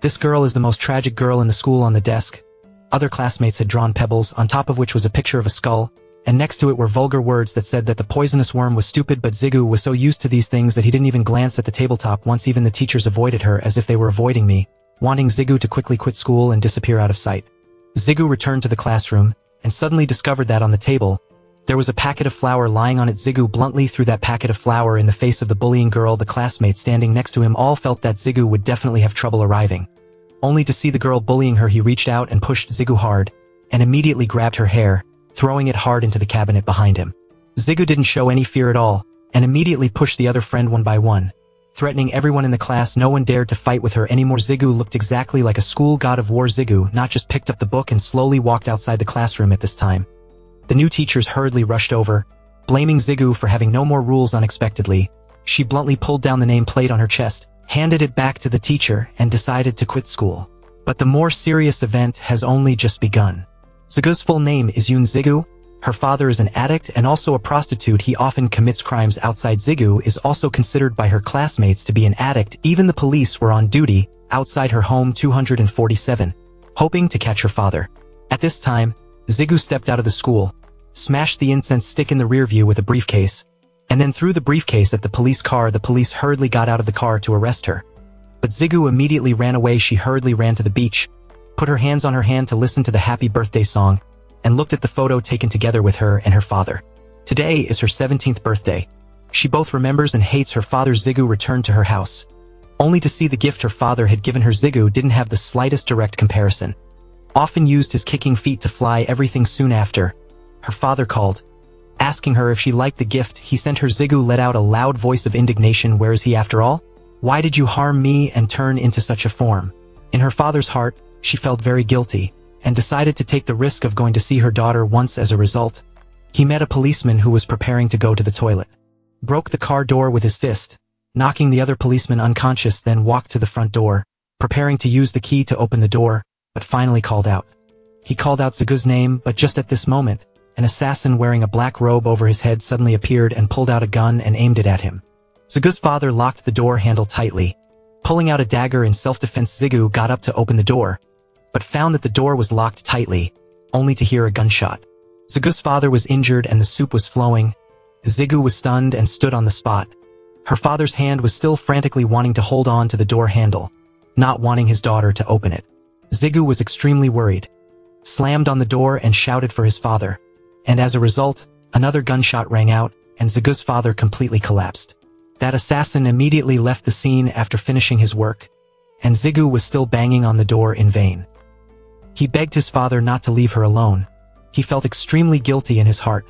"This girl is the most tragic girl in the school." On the desk, other classmates had drawn pebbles, on top of which was a picture of a skull, and next to it were vulgar words that said that the poisonous worm was stupid. But Zigu was so used to these things that he didn't even glance at the tabletop once. Even the teachers avoided her as if they were avoiding me, wanting Zigu to quickly quit school and disappear out of sight. Zigu returned to the classroom and suddenly discovered that on the table, there was a packet of flour lying on it. Zigu bluntly threw that packet of flour in the face of the bullying girl. The classmates standing next to him all felt that Zigu would definitely have trouble arriving. Only to see the girl bullying her, he reached out and pushed Zigu hard, and immediately grabbed her hair, throwing it hard into the cabinet behind him. Zigu didn't show any fear at all, and immediately pushed the other friend one by one, threatening everyone in the class. No one dared to fight with her anymore. Zigu looked exactly like a school god of war. Zigu not just picked up the book and slowly walked outside the classroom at this time. The new teachers hurriedly rushed over, blaming Zigu for having no more rules. Unexpectedly, she bluntly pulled down the nameplate on her chest, handed it back to the teacher, and decided to quit school. But the more serious event has only just begun. Zigu's full name is Yoon Zigu. Her father is an addict and also a prostitute. He often commits crimes outside. Zigu is also considered by her classmates to be an addict. Even the police were on duty outside her home 247, hoping to catch her father. At this time, Zigu stepped out of the school, smashed the incense stick in the rear view with a briefcase, and then threw the briefcase at the police car. The police hurriedly got out of the car to arrest her. But Zigu immediately ran away. She hurriedly ran to the beach, put her hands on her hand to listen to the happy birthday song, and looked at the photo taken together with her and her father. Today is her 17th birthday. She both remembers and hates her father. Zigu returned to her house, only to see the gift her father had given her. Zigu didn't have the slightest direct comparison. Often used his kicking feet to fly everything. Soon after, her father called, asking her if she liked the gift he sent her. Zigu let out a loud voice of indignation. Where is he after all? Why did you harm me and turn into such a form? In her father's heart, she felt very guilty, and decided to take the risk of going to see her daughter once. As a result, he met a policeman who was preparing to go to the toilet, broke the car door with his fist, knocking the other policeman unconscious, then walked to the front door, preparing to use the key to open the door, but finally called out. He called out Zigu's name, but just at this moment, an assassin wearing a black robe over his head suddenly appeared and pulled out a gun and aimed it at him. Zigu's father locked the door handle tightly. Pulling out a dagger in self-defense, Zigu got up to open the door, but found that the door was locked tightly, only to hear a gunshot. Zigu's father was injured and the soup was flowing. Zigu was stunned and stood on the spot. Her father's hand was still frantically wanting to hold on to the door handle, not wanting his daughter to open it. Zigu was extremely worried, slammed on the door and shouted for his father, and as a result, another gunshot rang out and Zigu's father completely collapsed. That assassin immediately left the scene after finishing his work, and Zigu was still banging on the door in vain. He begged his father not to leave her alone. He felt extremely guilty in his heart,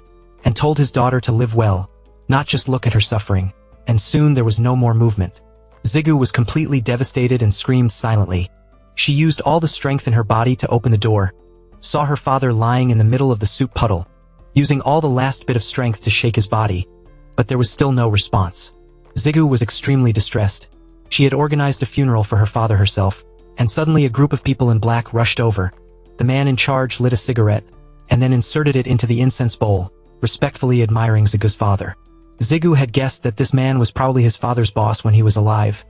and told his daughter to live well, not just look at her suffering, and soon there was no more movement. Zigu was completely devastated and screamed silently. She used all the strength in her body to open the door, saw her father lying in the middle of the soup puddle, using all the last bit of strength to shake his body, but there was still no response. Zigu was extremely distressed. She had organized a funeral for her father herself, and suddenly a group of people in black rushed over. The man in charge lit a cigarette, and then inserted it into the incense bowl, respectfully admiring Zigu's father. Zigu had guessed that this man was probably his father's boss when he was alive.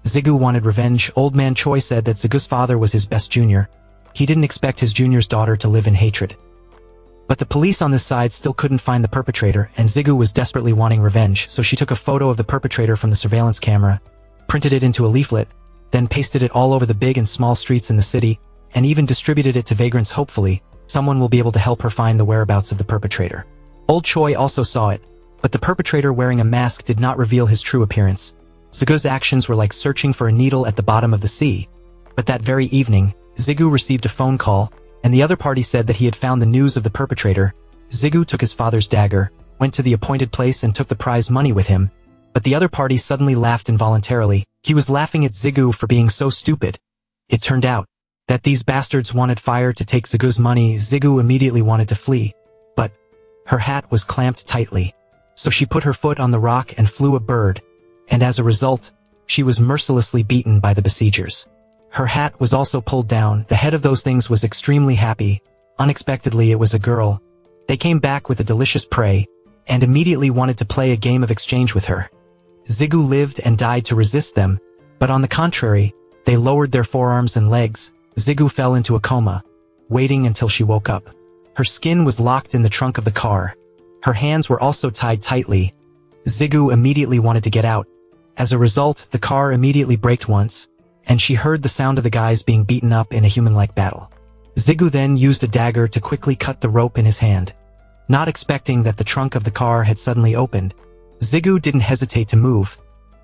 Zigu wanted revenge. Old man Choi said that Zigu's father was his best junior. He didn't expect his junior's daughter to live in hatred. But the police on this side still couldn't find the perpetrator, and Zigu was desperately wanting revenge, so she took a photo of the perpetrator from the surveillance camera, printed it into a leaflet, then pasted it all over the big and small streets in the city, and even distributed it to vagrants. Hopefully, someone will be able to help her find the whereabouts of the perpetrator. Old Choi also saw it, but the perpetrator wearing a mask did not reveal his true appearance. Zigu's actions were like searching for a needle at the bottom of the sea. But that very evening, Zigu received a phone call, and the other party said that he had found the news of the perpetrator. Zigu took his father's dagger, went to the appointed place and took the prize money with him, but the other party suddenly laughed involuntarily. He was laughing at Zigu for being so stupid. It turned out that these bastards wanted fire to take Zigu's money. Zigu immediately wanted to flee, but her hat was clamped tightly, so she put her foot on the rock and flew a bird, and as a result, she was mercilessly beaten by the besiegers. Her hat was also pulled down. The head of those things was extremely happy. Unexpectedly, it was a girl. They came back with a delicious prey, and immediately wanted to play a game of exchange with her. Zigu lived and died to resist them, but on the contrary, They lowered their forearms and legs. Zigu fell into a coma, waiting until she woke up. Her skin was locked in the trunk of the car. Her hands were also tied tightly. Zigu immediately wanted to get out. As a result, the car immediately braked once, and she heard the sound of the guys being beaten up in a human-like battle. Zigu then used a dagger to quickly cut the rope in his hand. Not expecting that the trunk of the car had suddenly opened, Zigu didn't hesitate to move,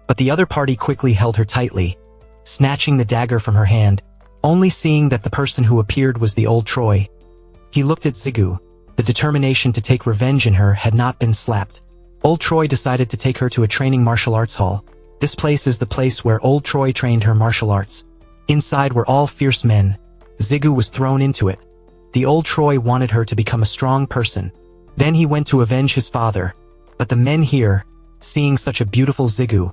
but the other party quickly held her tightly, snatching the dagger from her hand, only seeing that the person who appeared was the old Troy. He looked at Zigu. The determination to take revenge in her had not been slapped. Old Troy decided to take her to a training martial arts hall. This place is the place where old Troy trained her martial arts. Inside were all fierce men. Zigu was thrown into it. The old Troy wanted her to become a strong person. Then he went to avenge his father. But the men here, seeing such a beautiful Zigu,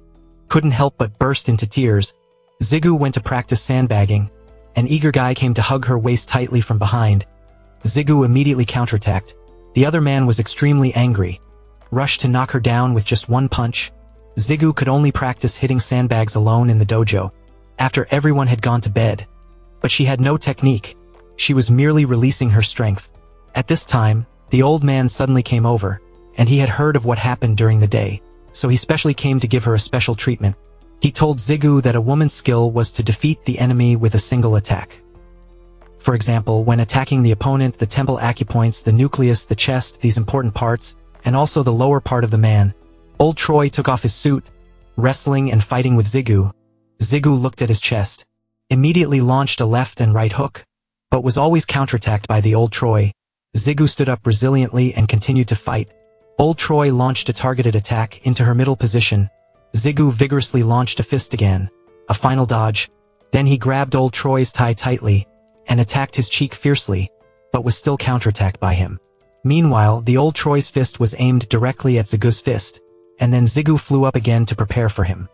couldn't help but burst into tears. Zigu went to practice sandbagging. An eager guy came to hug her waist tightly from behind. Zigu immediately counterattacked. The other man was extremely angry, rushed to knock her down with just one punch. Zigu could only practice hitting sandbags alone in the dojo, after everyone had gone to bed. But she had no technique. She was merely releasing her strength. At this time, the old man suddenly came over, and he had heard of what happened during the day, so he specially came to give her a special treatment. He told Zigu that a woman's skill was to defeat the enemy with a single attack. For example, when attacking the opponent, the temple acupoints, the nucleus, the chest, these important parts, and also the lower part of the man. Old Troy took off his suit, wrestling and fighting with Zigu. Zigu looked at his chest, immediately launched a left and right hook, but was always counterattacked by the old Troy. Zigu stood up resiliently and continued to fight. Old Troy launched a targeted attack into her middle position. Zigu vigorously launched a fist again, a final dodge. Then he grabbed old Troy's tie tightly and attacked his cheek fiercely, but was still counterattacked by him. Meanwhile, the old Troy's fist was aimed directly at Zigu's fist, and then Zigu flew up again to prepare for him.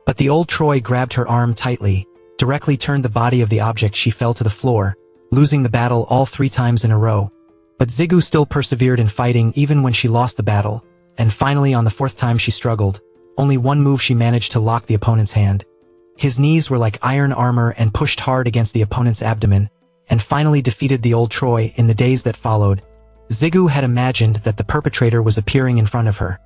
But the old Troy grabbed her arm tightly, directly turned the body of the object. She fell to the floor, losing the battle all 3 times in a row. But Zigu still persevered in fighting even when she lost the battle, and finally on the 4th time she struggled. Only one move she managed to lock the opponent's hand. His knees were like iron armor and pushed hard against the opponent's abdomen, and finally defeated the old Troy. In the days that followed, Zigu had imagined that the perpetrator was appearing in front of her.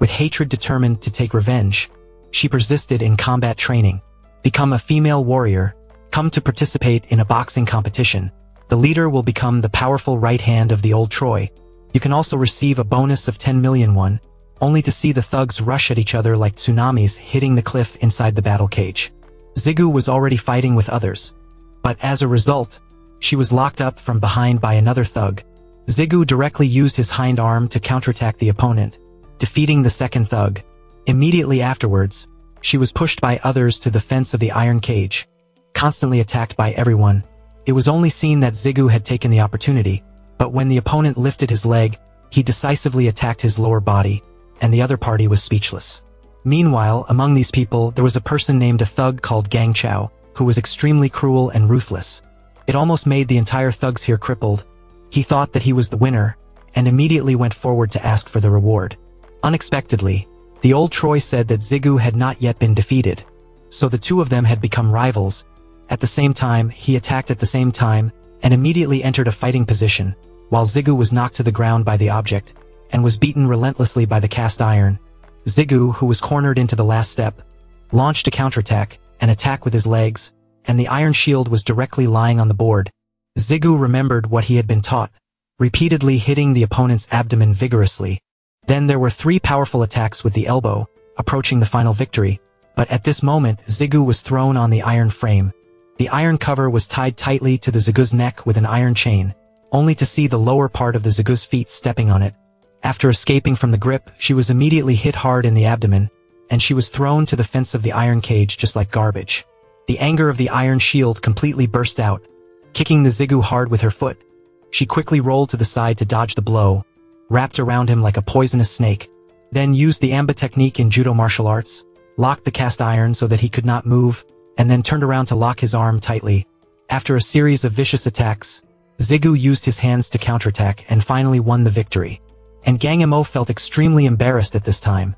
With hatred determined to take revenge, she persisted in combat training, become a female warrior, come to participate in a boxing competition. The leader will become the powerful right hand of the old Troy. You can also receive a bonus of 10 million won, only to see the thugs rush at each other like tsunamis hitting the cliff inside the battle cage. Zigu was already fighting with others, but as a result, she was locked up from behind by another thug. Zigu directly used his hind arm to counterattack the opponent, defeating the second thug. Immediately afterwards, she was pushed by others to the fence of the iron cage, constantly attacked by everyone. It was only seen that Zigu had taken the opportunity, but when the opponent lifted his leg, he decisively attacked his lower body, and the other party was speechless. Meanwhile, among these people, there was a person named a thug called Gang Chao, who was extremely cruel and ruthless. It almost made the entire thugs here crippled. He thought that he was the winner, and immediately went forward to ask for the reward. Unexpectedly, the old Troy said that Zigu had not yet been defeated, so the two of them had become rivals. At the same time, he attacked at the same time, and immediately entered a fighting position, while Zigu was knocked to the ground by the object, and was beaten relentlessly by the cast iron. Zigu, who was cornered into the last step, launched a counterattack, an attack with his legs, and the iron shield was directly lying on the board. Zigu remembered what he had been taught, repeatedly hitting the opponent's abdomen vigorously. Then there were 3 powerful attacks with the elbow, approaching the final victory. But at this moment, Zigu was thrown on the iron frame. The iron cover was tied tightly to the Zigu's neck with an iron chain, only to see the lower part of the Zigu's feet stepping on it. After escaping from the grip, she was immediately hit hard in the abdomen, and she was thrown to the fence of the iron cage just like garbage. The anger of the iron shield completely burst out, kicking the Zigu hard with her foot. She quickly rolled to the side to dodge the blow, wrapped around him like a poisonous snake, then used the Amba technique in judo martial arts, locked the cast iron so that he could not move, and then turned around to lock his arm tightly. After a series of vicious attacks, Zigu used his hands to counterattack and finally won the victory. And Gang Mo felt extremely embarrassed at this time.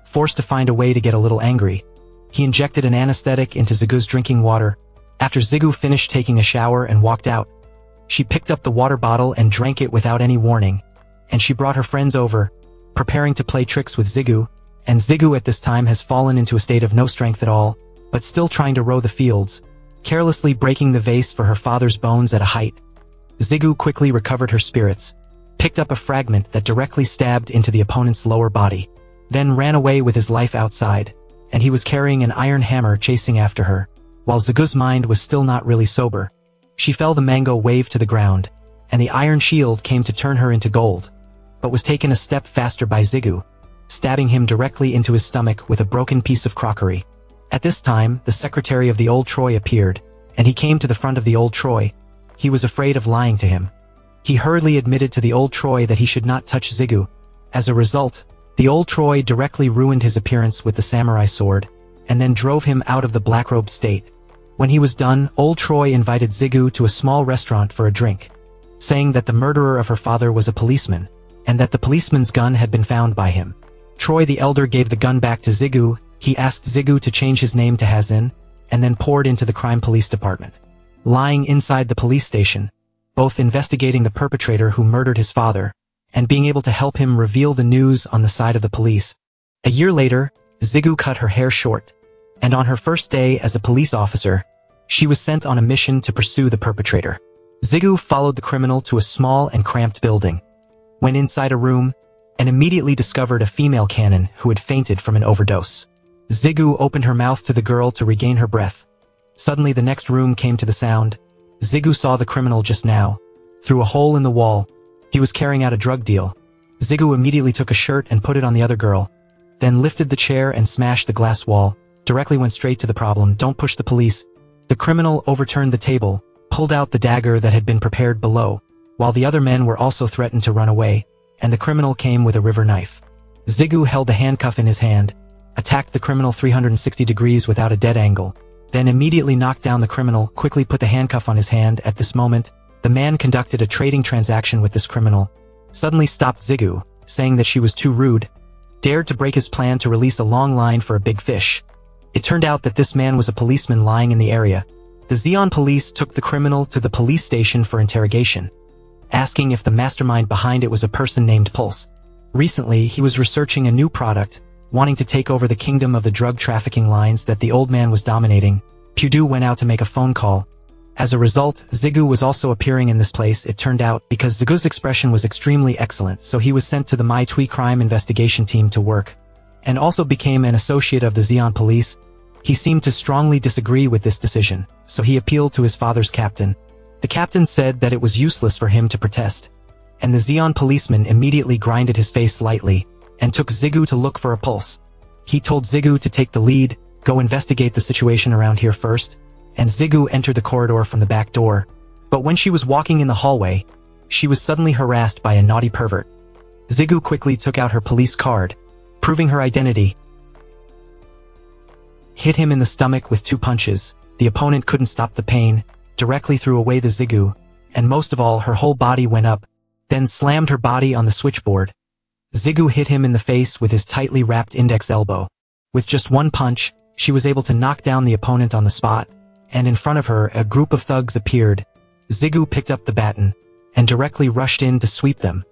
Forced to find a way to get a little angry, he injected an anesthetic into Zigu's drinking water, After Zigu finished taking a shower and walked out, she picked up the water bottle and drank it without any warning, and she brought her friends over, preparing to play tricks with Zigu, and Zigu at this time has fallen into a state of no strength at all, but still trying to row the fields, carelessly breaking the vase for her father's bones at a height. Zigu quickly recovered her spirits, picked up a fragment that directly stabbed into the opponent's lower body, then ran away with his life outside, and he was carrying an iron hammer chasing after her. While Zigu's mind was still not really sober, she felt the mango wave to the ground, and the iron shield came to turn her into gold, but was taken a step faster by Zigu, stabbing him directly into his stomach with a broken piece of crockery. At this time, the secretary of the old Troy appeared, and he came to the front of the old Troy. He was afraid of lying to him. He hurriedly admitted to the old Troy that he should not touch Zigu. As a result, the old Troy directly ruined his appearance with the samurai sword, and then drove him out of the black-robed state. When he was done, old Troy invited Zigu to a small restaurant for a drink, saying that the murderer of her father was a policeman, and that the policeman's gun had been found by him. Troy the elder gave the gun back to Zigu. He asked Zigu to change his name to Hazin, and then poured into the crime police department. Lying inside the police station, both investigating the perpetrator who murdered his father, and being able to help him reveal the news on the side of the police. A year later, Zigu cut her hair short, and on her first day as a police officer, she was sent on a mission to pursue the perpetrator. Zigu followed the criminal to a small and cramped building, went inside a room, and immediately discovered a female cannon who had fainted from an overdose. Zigu opened her mouth to the girl to regain her breath. Suddenly the next room came to the sound. Zigu saw the criminal just now. Through a hole in the wall, he was carrying out a drug deal. Zigu immediately took a shirt and put it on the other girl, then lifted the chair and smashed the glass wall, directly went straight to the problem. Don't push the police. The criminal overturned the table, pulled out the dagger that had been prepared below, while the other men were also threatened to run away, and the criminal came with a river knife. Zigu held the handcuff in his hand, attacked the criminal 360 degrees without a dead angle, then immediately knocked down the criminal, quickly put the handcuff on his hand. At this moment, the man conducted a trading transaction with this criminal, suddenly stopped Zigu, saying that she was too rude, dared to break his plan to release a long line for a big fish. It turned out that this man was a policeman lying in the area. The Zeon police took the criminal to the police station for interrogation, asking if the mastermind behind it was a person named Pulse. Recently, he was researching a new product, wanting to take over the kingdom of the drug trafficking lines that the old man was dominating. Pudu went out to make a phone call. As a result, Zigu was also appearing in this place, it turned out, because Zigu's expression was extremely excellent, so he was sent to the Mai Tui crime investigation team to work, and also became an associate of the Zeon police. He seemed to strongly disagree with this decision, so he appealed to his father's captain. The captain said that it was useless for him to protest, and the Zeon policeman immediately grinded his face lightly, and took Zigu to look for a pulse. He told Zigu to take the lead, go investigate the situation around here first, and Zigu entered the corridor from the back door. But when she was walking in the hallway, she was suddenly harassed by a naughty pervert. Zigu quickly took out her police card, proving her identity, hit him in the stomach with 2 punches. The opponent couldn't stop the pain, directly threw away the Zigu, and most of all her whole body went up, then slammed her body on the switchboard. Zigu hit him in the face with his tightly wrapped index elbow. With just 1 punch, she was able to knock down the opponent on the spot, and in front of her a group of thugs appeared. Zigu picked up the baton, and directly rushed in to sweep them,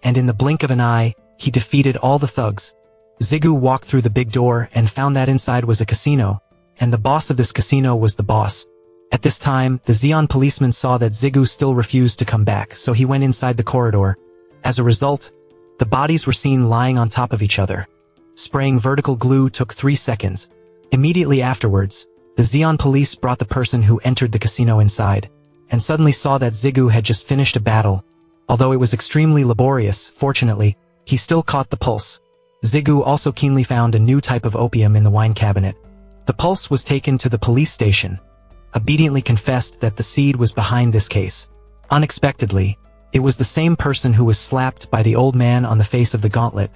and in the blink of an eye, he defeated all the thugs. Zigu walked through the big door and found that inside was a casino, and the boss of this casino was the boss. At this time, the Zeon policeman saw that Zigu still refused to come back, so he went inside the corridor. As a result, the bodies were seen lying on top of each other. Spraying vertical glue took 3 seconds. Immediately afterwards, the Zeon police brought the person who entered the casino inside, and suddenly saw that Zigu had just finished a battle. Although it was extremely laborious, fortunately, he still caught the pulse. Zigu also keenly found a new type of opium in the wine cabinet. The pulse was taken to the police station, obediently confessed that the seed was behind this case. Unexpectedly, it was the same person who was slapped by the old man on the face of the gauntlet.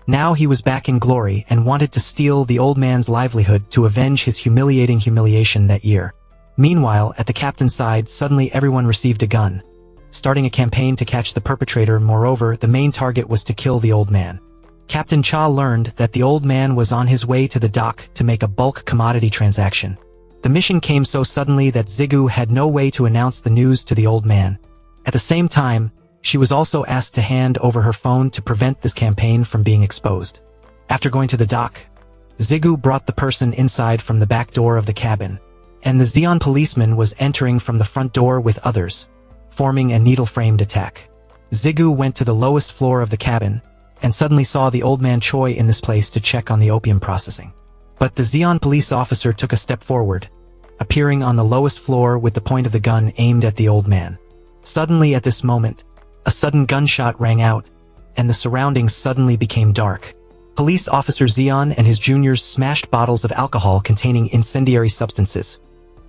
Now he was back in glory and wanted to steal the old man's livelihood to avenge his humiliating humiliation that year. Meanwhile, at the captain's side, suddenly everyone received a gun, starting a campaign to catch the perpetrator. Moreover, the main target was to kill the old man. Captain Cha learned that the old man was on his way to the dock to make a bulk commodity transaction. The mission came so suddenly that Zigu had no way to announce the news to the old man. At the same time, she was also asked to hand over her phone to prevent this campaign from being exposed. After going to the dock, Zigu brought the person inside from the back door of the cabin, and the Zeon policeman was entering from the front door with others, forming a needle-framed attack. Zigu went to the lowest floor of the cabin, and suddenly saw the old man Choi in this place to check on the opium processing. But the Zeon police officer took a step forward, appearing on the lowest floor with the point of the gun aimed at the old man. Suddenly at this moment, a sudden gunshot rang out, and the surroundings suddenly became dark. Police officer Zeon and his juniors smashed bottles of alcohol containing incendiary substances,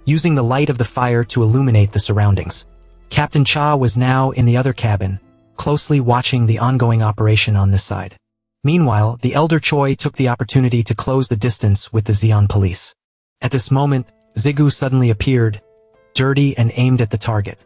using the light of the fire to illuminate the surroundings. Captain Cha was now in the other cabin, closely watching the ongoing operation on this side. Meanwhile, the elder Choi took the opportunity to close the distance with the Zeon police. At this moment, Zigu suddenly appeared, dirty and aimed at the target.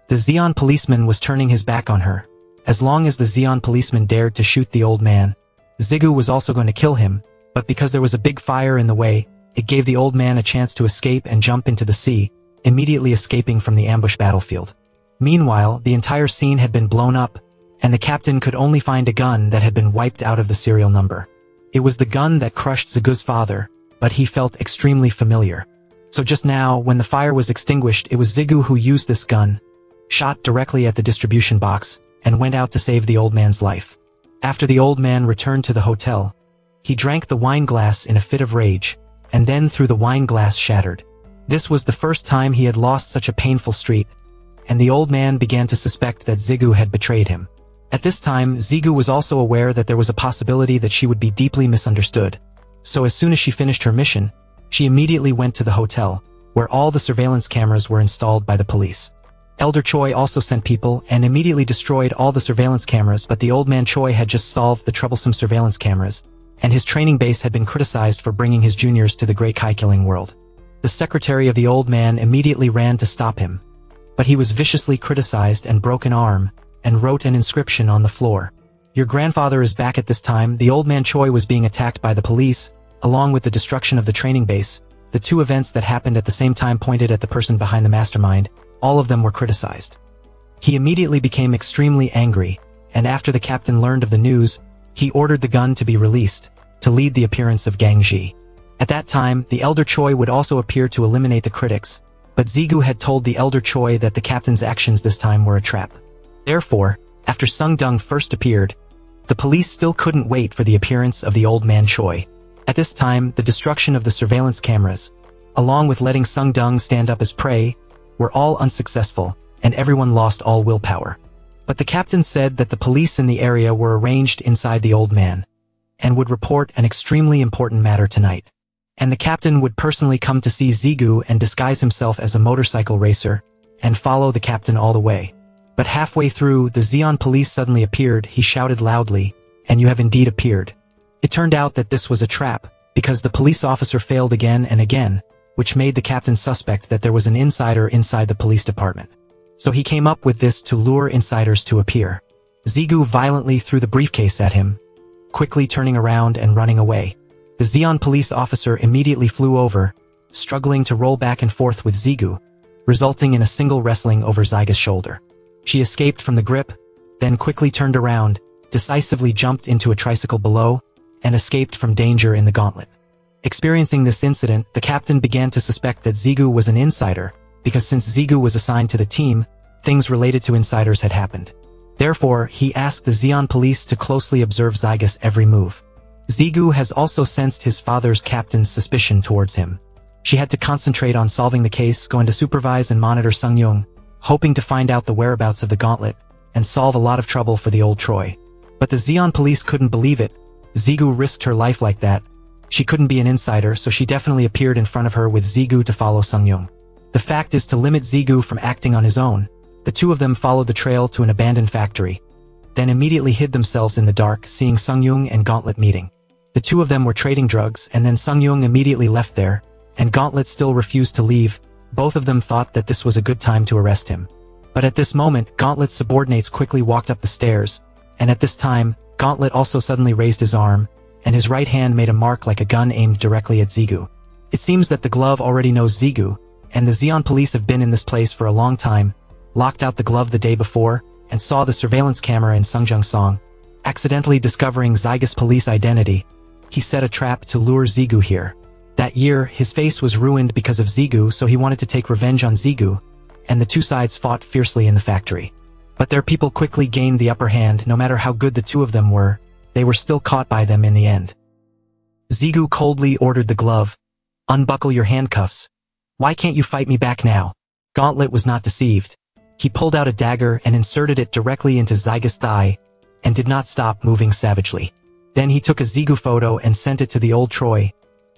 The Zeon policeman was turning his back on her. As long as the Zeon policeman dared to shoot the old man, Zigu was also going to kill him, but because there was a big fire in the way, it gave the old man a chance to escape and jump into the sea, immediately escaping from the ambush battlefield. Meanwhile, the entire scene had been blown up, and the captain could only find a gun that had been wiped out of the serial number. It was the gun that crushed Zigu's father, but he felt extremely familiar. So just now, when the fire was extinguished, it was Zigu who used this gun, shot directly at the distribution box, and went out to save the old man's life. After the old man returned to the hotel, he drank the wine glass in a fit of rage, and then threw the wine glass shattered. This was the first time he had lost such a painful streak, and the old man began to suspect that Zigu had betrayed him. At this time, Zigu was also aware that there was a possibility that she would be deeply misunderstood. So as soon as she finished her mission, she immediately went to the hotel, where all the surveillance cameras were installed by the police. Elder Choi also sent people and immediately destroyed all the surveillance cameras, but the old man Choi had just solved the troublesome surveillance cameras, and his training base had been criticized for bringing his juniors to the Great Kai-killing world. The secretary of the old man immediately ran to stop him, but he was viciously criticized and broke an arm, and wrote an inscription on the floor. "Your grandfather is back." At this time, the old man Choi was being attacked by the police, along with the destruction of the training base. The two events that happened at the same time pointed at the person behind the mastermind. All of them were criticized. He immediately became extremely angry, and after the captain learned of the news, he ordered the gun to be released, to lead the appearance of Gang Ji. At that time, the elder Choi would also appear to eliminate the critics, but Zigu had told the elder Choi that the captain's actions this time were a trap. Therefore, after Sung Dung first appeared, the police still couldn't wait for the appearance of the old man Choi. At this time, the destruction of the surveillance cameras, along with letting Sung Dung stand up as prey, were all unsuccessful, and everyone lost all willpower. But the captain said that the police in the area were arranged inside the old man, and would report an extremely important matter tonight. And the captain would personally come to see Zigu and disguise himself as a motorcycle racer, and follow the captain all the way. But halfway through, the Zeon police suddenly appeared. He shouted loudly, "And you have indeed appeared." It turned out that this was a trap, because the police officer failed again and again, which made the captain suspect that there was an insider inside the police department. So he came up with this to lure insiders to appear. Zigu violently threw the briefcase at him, quickly turning around and running away. The Zeon police officer immediately flew over, struggling to roll back and forth with Zigu, resulting in a single wrestling over Zyga's shoulder. She escaped from the grip, then quickly turned around, decisively jumped into a tricycle below, and escaped from danger in the gauntlet. Experiencing this incident, the captain began to suspect that Zigu was an insider, because since Zigu was assigned to the team, things related to insiders had happened. Therefore, he asked the Zeon police to closely observe Zyga's every move. Zigu has also sensed his father's captain's suspicion towards him. She had to concentrate on solving the case, going to supervise and monitor Sung Yung, hoping to find out the whereabouts of the gauntlet, and solve a lot of trouble for the old Troy. But the Zeon police couldn't believe it. Zigu risked her life like that. She couldn't be an insider, so she definitely appeared in front of her with Zigu to follow Sung Yung. The fact is to limit Zigu from acting on his own. The two of them followed the trail to an abandoned factory, then immediately hid themselves in the dark, seeing Sung Yung and Gauntlet meeting. The two of them were trading drugs, and then Sung Yung immediately left there, and Gauntlet still refused to leave. Both of them thought that this was a good time to arrest him. But at this moment, Gauntlet's subordinates quickly walked up the stairs, and at this time, Gauntlet also suddenly raised his arm, and his right hand made a mark like a gun aimed directly at Zigu. It seems that the glove already knows Zigu, and the Zeon police have been in this place for a long time, locked out the glove the day before, and saw the surveillance camera in Sungjung Song. Accidentally discovering Zygus police identity, he set a trap to lure Zigu here. That year, his face was ruined because of Zigu, so he wanted to take revenge on Zigu, and the two sides fought fiercely in the factory. But their people quickly gained the upper hand. No matter how good the two of them were, they were still caught by them in the end. Zigu coldly ordered the glove, "Unbuckle your handcuffs. Why can't you fight me back now?" Gauntlet was not deceived. He pulled out a dagger and inserted it directly into Zygus' thigh, and did not stop moving savagely. Then he took a Zigu photo and sent it to the old Troy,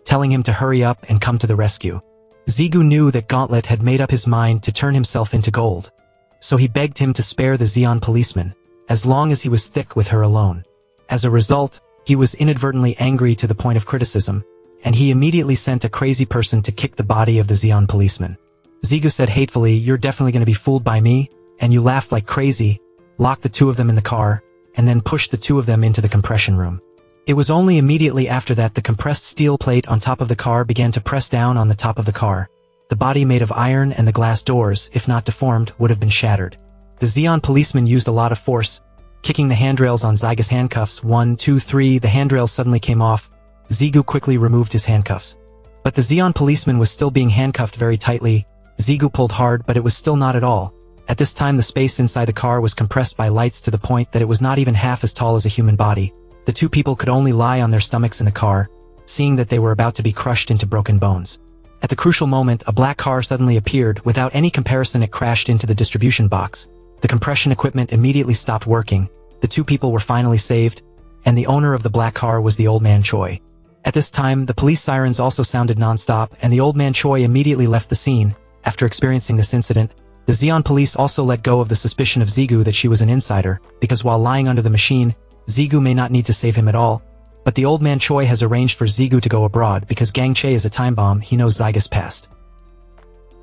telling him to hurry up and come to the rescue. Zigu knew that Gauntlet had made up his mind to turn himself into gold, so he begged him to spare the Zeon policeman, as long as he was thick with her alone. As a result, he was inadvertently angry to the point of criticism, and he immediately sent a crazy person to kick the body of the Zeon policeman. Zigu said hatefully, "You're definitely going to be fooled by me," and you laughed like crazy, locked the two of them in the car, and then pushed the two of them into the compression room. It was only immediately after that the compressed steel plate on top of the car began to press down on the top of the car. The body made of iron and the glass doors, if not deformed, would have been shattered. The Zeon policeman used a lot of force, kicking the handrails on Zygus' handcuffs. 1, 2, 3, the handrails suddenly came off. Zigu quickly removed his handcuffs. But the Zeon policeman was still being handcuffed very tightly. Zigu pulled hard, but it was still not at all. At this time the space inside the car was compressed by lights to the point that it was not even half as tall as a human body. The two people could only lie on their stomachs in the car, seeing that they were about to be crushed into broken bones. At the crucial moment, a black car suddenly appeared. Without any comparison, it crashed into the distribution box. The compression equipment immediately stopped working. The two people were finally saved, and the owner of the black car was the old man Choi. At this time, the police sirens also sounded non-stop, and the old man Choi immediately left the scene. After experiencing this incident, the Zeon police also let go of the suspicion of Zigu that she was an insider, because while lying under the machine, Zigu may not need to save him at all. But the old man Choi has arranged for Zigu to go abroad because Gang Che is a time bomb. He knows Zygus' past.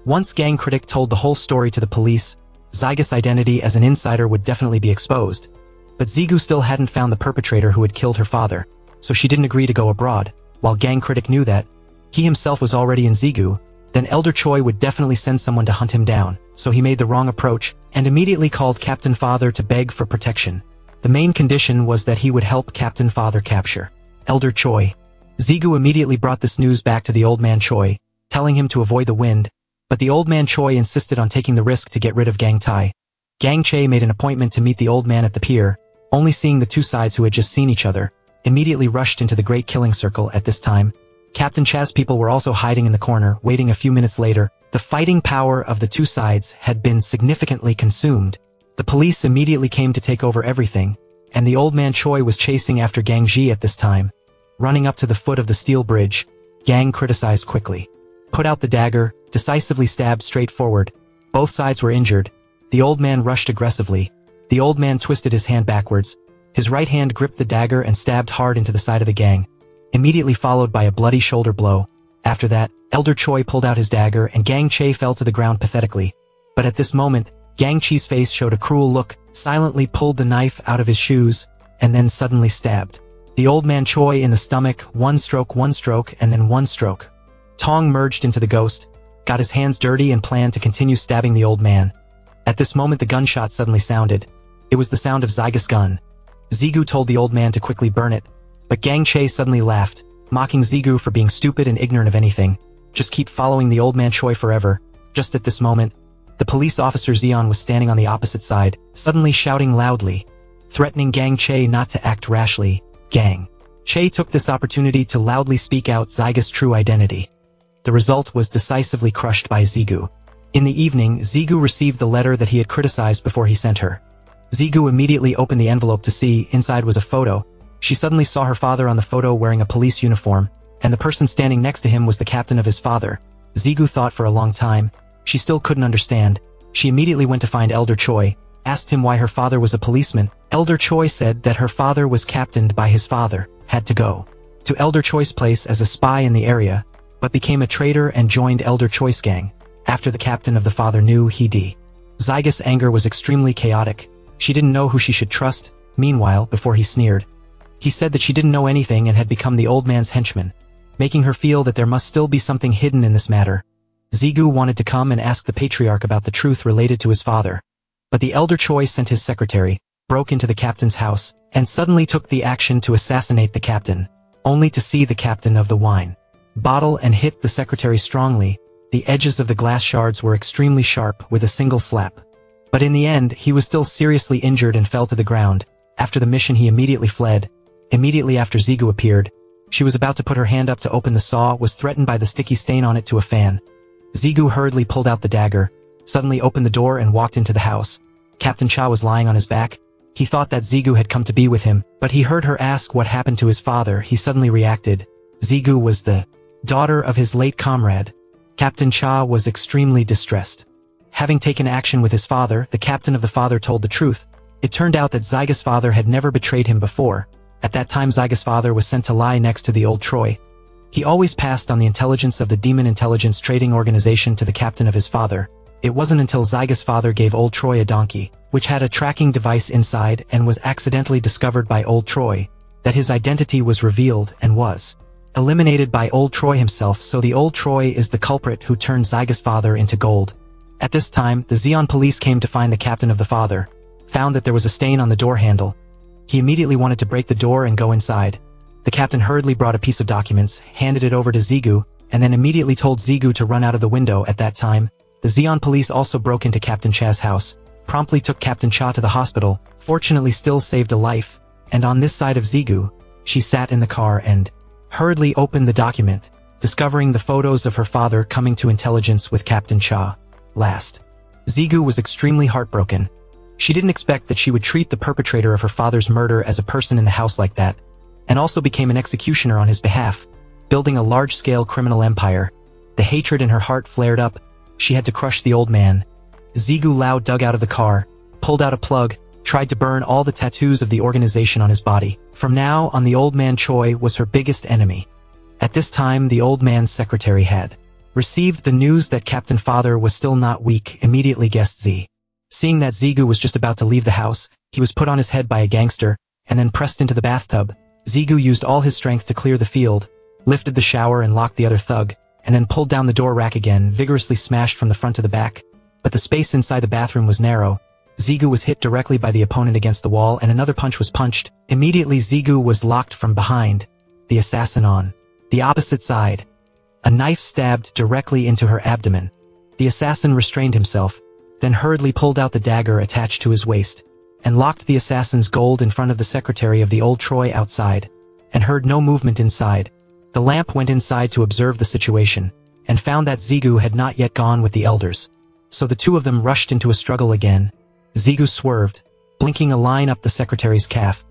Once Gang Critic told the whole story to the police, Zygus' identity as an insider would definitely be exposed. But Zigu still hadn't found the perpetrator who had killed her father, so she didn't agree to go abroad. While Gang Critic knew that he himself was already in Zigu, then Elder Choi would definitely send someone to hunt him down, so he made the wrong approach and immediately called Captain Father to beg for protection. The main condition was that he would help Captain Father capture Elder Choi. Zigu immediately brought this news back to the old man Choi, telling him to avoid the wind, but the old man Choi insisted on taking the risk to get rid of Gang Tai. Gang Che made an appointment to meet the old man at the pier, only seeing the two sides who had just seen each other, immediately rushed into the great killing circle. At this time, Captain Cha's people were also hiding in the corner, waiting. A few minutes later, the fighting power of the two sides had been significantly consumed. The police immediately came to take over everything, and the old man Choi was chasing after Gang Ji at this time. Running up to the foot of the steel bridge, Gang criticized quickly, put out the dagger, decisively stabbed straight forward. Both sides were injured. The old man rushed aggressively. The old man twisted his hand backwards. His right hand gripped the dagger and stabbed hard into the side of the Gang, immediately followed by a bloody shoulder blow. After that, Elder Choi pulled out his dagger and Gang Che fell to the ground pathetically. But at this moment, Gang Chi's face showed a cruel look, silently pulled the knife out of his shoes, and then suddenly stabbed the old man Choi in the stomach. One stroke, and then one stroke. Tong merged into the ghost, got his hands dirty and planned to continue stabbing the old man. At this moment the gunshot suddenly sounded. It was the sound of Zygus' gun. Zigu told the old man to quickly burn it, but Gang Che suddenly laughed, mocking Zigu for being stupid and ignorant of anything. Just keep following the old man Choi forever. Just at this moment, the police officer Zeon was standing on the opposite side, suddenly shouting loudly, threatening Gang Che not to act rashly. Gang Che took this opportunity to loudly speak out Zygus' true identity. The result was decisively crushed by Zigu. In the evening, Zigu received the letter that he had criticized before he sent her. Zigu immediately opened the envelope to see inside was a photo. She suddenly saw her father on the photo wearing a police uniform, and the person standing next to him was the captain of his father. Zigu thought for a long time. She still couldn't understand. She immediately went to find Elder Choi, asked him why her father was a policeman. Elder Choi said that her father was captained by his father, had to go to Elder Choi's place as a spy in the area, but became a traitor and joined Elder Choi's gang. After the captain of the father knew Zygus' anger was extremely chaotic. She didn't know who she should trust. Meanwhile, before he sneered, he said that she didn't know anything and had become the old man's henchman. making her feel that there must still be something hidden in this matter. Zigu wanted to come and ask the patriarch about the truth related to his father. But the elder Choi sent his secretary, broke into the captain's house, and suddenly took the action to assassinate the captain, only to see the captain of the wine bottle and hit the secretary strongly. The edges of the glass shards were extremely sharp with a single slap. But in the end, he was still seriously injured and fell to the ground. After the mission, he immediately fled. Immediately after Zigu appeared, she was about to put her hand up to open the saw, was threatened by the sticky stain on it to a fan. Zigu hurriedly pulled out the dagger, suddenly opened the door and walked into the house. Captain Cha was lying on his back. He thought that Zigu had come to be with him, but he heard her ask what happened to his father. He suddenly reacted. Zigu was the daughter of his late comrade. Captain Cha was extremely distressed. Having taken action with his father, the captain of the father told the truth. It turned out that Zyga's father had never betrayed him before. At that time, Zyga's father was sent to lie next to the old Troy. He always passed on the intelligence of the Demon Intelligence Trading Organization to the captain of his father. It wasn't until Zyga's father gave old Troy a donkey, which had a tracking device inside and was accidentally discovered by old Troy, that his identity was revealed and was eliminated by old Troy himself. So the old Troy is the culprit who turned Zyga's father into gold. At this time, the Zeon police came to find the captain of the father, found that there was a stain on the door handle. He immediately wanted to break the door and go inside. The captain hurriedly brought a piece of documents, handed it over to Zigu, and then immediately told Zigu to run out of the window. At that time, the Zeon police also broke into Captain Cha's house, promptly took Captain Cha to the hospital, fortunately still saved a life, and on this side of Zigu, she sat in the car and hurriedly opened the document, discovering the photos of her father coming to intelligence with Captain Cha. Last, Zigu was extremely heartbroken. She didn't expect that she would treat the perpetrator of her father's murder as a person in the house like that, and also became an executioner on his behalf, building a large-scale criminal empire. The hatred in her heart flared up. She had to crush the old man. Zigu Lao dug out of the car, pulled out a plug, tried to burn all the tattoos of the organization on his body. From now on, the old man Choi was her biggest enemy. At this time, the old man's secretary had received the news that Captain Father was still not weak, immediately guessed Z. Seeing that Zigu was just about to leave the house, he was put on his head by a gangster, and then pressed into the bathtub. Zigu used all his strength to clear the field, lifted the shower and locked the other thug, and then pulled down the door rack again, vigorously smashed from the front to the back. But the space inside the bathroom was narrow. Zigu was hit directly by the opponent against the wall and another punch was punched. Immediately Zigu was locked from behind. The assassin on the opposite side. A knife stabbed directly into her abdomen. The assassin restrained himself, then hurriedly pulled out the dagger attached to his waist, and locked the assassin's gold in front of the secretary of the old Troy outside, and heard no movement inside. The lamp went inside to observe the situation, and found that Zigu had not yet gone with the elders. So the two of them rushed into a struggle again. Zigu swerved, blinking a line up the secretary's calf.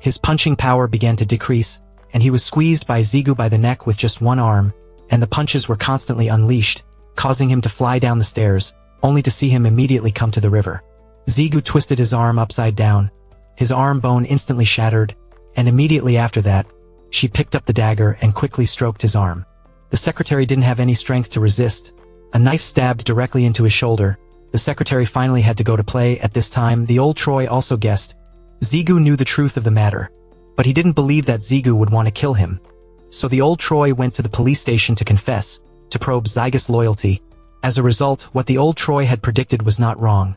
His punching power began to decrease, and he was squeezed by Zigu by the neck with just one arm, and the punches were constantly unleashed, causing him to fly down the stairs, only to see him immediately come to the river. Zigu twisted his arm upside down. His arm bone instantly shattered, and immediately after that, she picked up the dagger and quickly stroked his arm. The secretary didn't have any strength to resist. A knife stabbed directly into his shoulder. The secretary finally had to go to play. At this time, the old Troy also guessed. Zigu knew the truth of the matter, but he didn't believe that Zigu would want to kill him. So the old Troy went to the police station to confess, to probe Zyga's loyalty. As a result, what the old Troy had predicted was not wrong.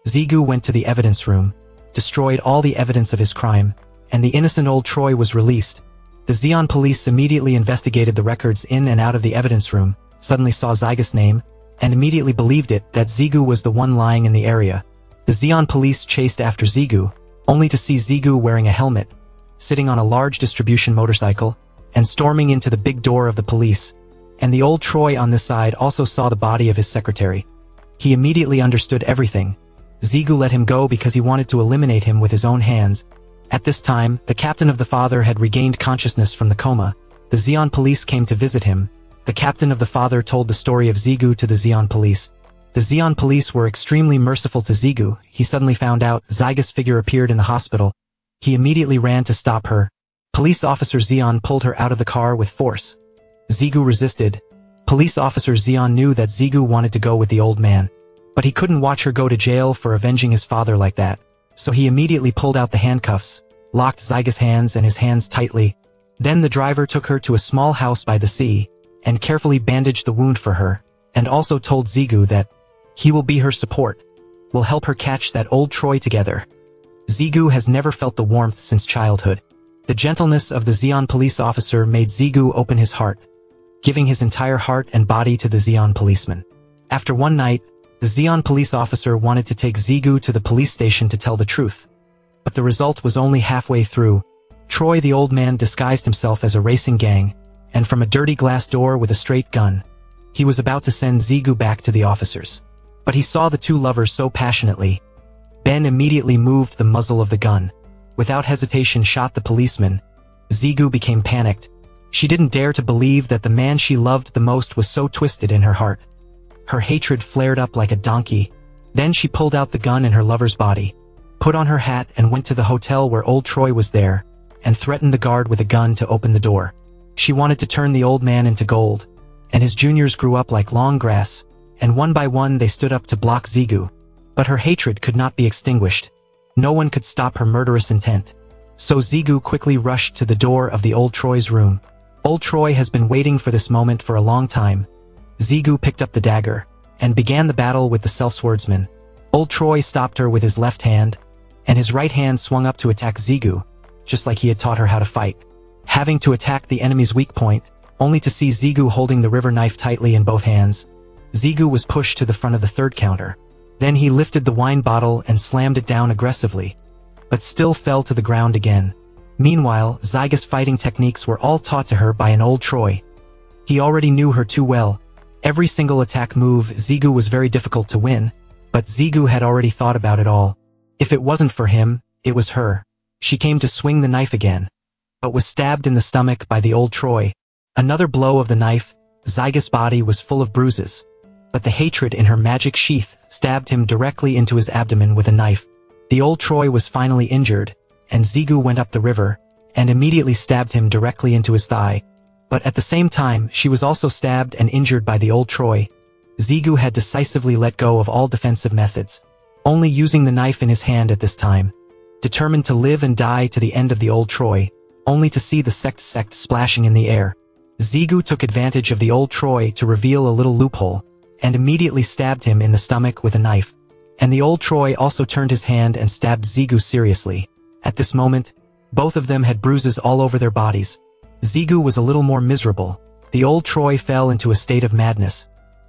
Zigu went to the evidence room, destroyed all the evidence of his crime, and the innocent old Troy was released. The Zeon police immediately investigated the records in and out of the evidence room, suddenly saw Zyga's name, and immediately believed it that Zigu was the one lying in the area. The Zeon police chased after Zigu, only to see Zigu wearing a helmet, sitting on a large distribution motorcycle, and storming into the big door of the police. And the old Troy on this side also saw the body of his secretary. He immediately understood everything. Zigu let him go because he wanted to eliminate him with his own hands. At this time, the captain of the father had regained consciousness from the coma. The Zeon police came to visit him. The captain of the father told the story of Zigu to the Zeon police. The Zeon police were extremely merciful to Zigu. He suddenly found out Zyga's figure appeared in the hospital. He immediately ran to stop her. Police officer Zeon pulled her out of the car with force. Zigu resisted. Police officer Zeon knew that Zigu wanted to go with the old man, but he couldn't watch her go to jail for avenging his father like that. So he immediately pulled out the handcuffs, locked Zyga's hands and his hands tightly. Then the driver took her to a small house by the sea, and carefully bandaged the wound for her, and also told Zigu that he will be her support, will help her catch that old Troy together. Zigu has never felt the warmth since childhood. The gentleness of the Zeon police officer made Zigu open his heart, giving his entire heart and body to the Zeon policeman. After one night, the Zeon police officer wanted to take Zigu to the police station to tell the truth. But the result was only halfway through. Troy the old man disguised himself as a racing gang, and from a dirty glass door with a straight gun, he was about to send Zigu back to the officers. But he saw the two lovers so passionately. Ben immediately moved the muzzle of the gun. Without hesitation shot the policeman. Zigu became panicked. She didn't dare to believe that the man she loved the most was so twisted in her heart. Her hatred flared up like a donkey. Then she pulled out the gun in her lover's body, put on her hat and went to the hotel where old Troy was there, and threatened the guard with a gun to open the door. She wanted to turn the old man into gold, and his juniors grew up like long grass, and one by one they stood up to block Zigu. But her hatred could not be extinguished. No one could stop her murderous intent. So Zigu quickly rushed to the door of the old Troy's room. Old Troy has been waiting for this moment for a long time. Zigu picked up the dagger, and began the battle with the self-swordsman. Old Troy stopped her with his left hand, and his right hand swung up to attack Zigu, just like he had taught her how to fight. Having to attack the enemy's weak point, only to see Zigu holding the river knife tightly in both hands. Zigu was pushed to the front of the third counter. Then he lifted the wine bottle and slammed it down aggressively, but still fell to the ground again. Meanwhile, Zyga's fighting techniques were all taught to her by an old Troy. He already knew her too well. Every single attack move Zigu was very difficult to win, but Zigu had already thought about it all. If it wasn't for him, it was her. She came to swing the knife again, but was stabbed in the stomach by the old Troy. Another blow of the knife, Zyga's body was full of bruises, but the hatred in her magic sheath stabbed him directly into his abdomen with a knife. The old Troy was finally injured, and Zigu went up the river, and immediately stabbed him directly into his thigh. But at the same time, she was also stabbed and injured by the old Troy. Zigu had decisively let go of all defensive methods, only using the knife in his hand at this time, determined to live and die to the end of the old Troy, only to see the sect splashing in the air. Zigu took advantage of the old Troy to reveal a little loophole, and immediately stabbed him in the stomach with a knife. And the old Troy also turned his hand and stabbed Zigu seriously. At this moment, both of them had bruises all over their bodies. Zigu was a little more miserable. The old Troy fell into a state of madness.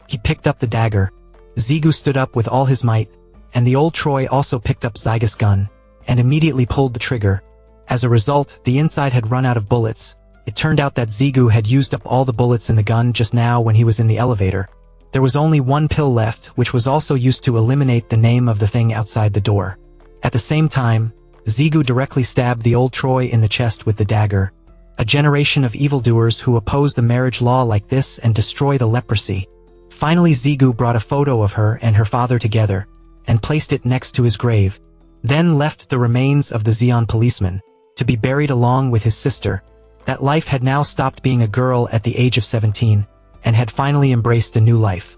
He picked up the dagger. Zigu stood up with all his might, and the old Troy also picked up Zyga's gun, and immediately pulled the trigger. As a result, the inside had run out of bullets. It turned out that Zigu had used up all the bullets in the gun just now when he was in the elevator. There was only one pill left, which was also used to eliminate the name of the thing outside the door. At the same time, Zigu directly stabbed the old Troy in the chest with the dagger. A generation of evildoers who oppose the marriage law like this and destroy the leprosy. Finally Zigu brought a photo of her and her father together, and placed it next to his grave. Then left the remains of the Zeon policeman, to be buried along with his sister. That life had now stopped being a girl at the age of 17, and had finally embraced a new life.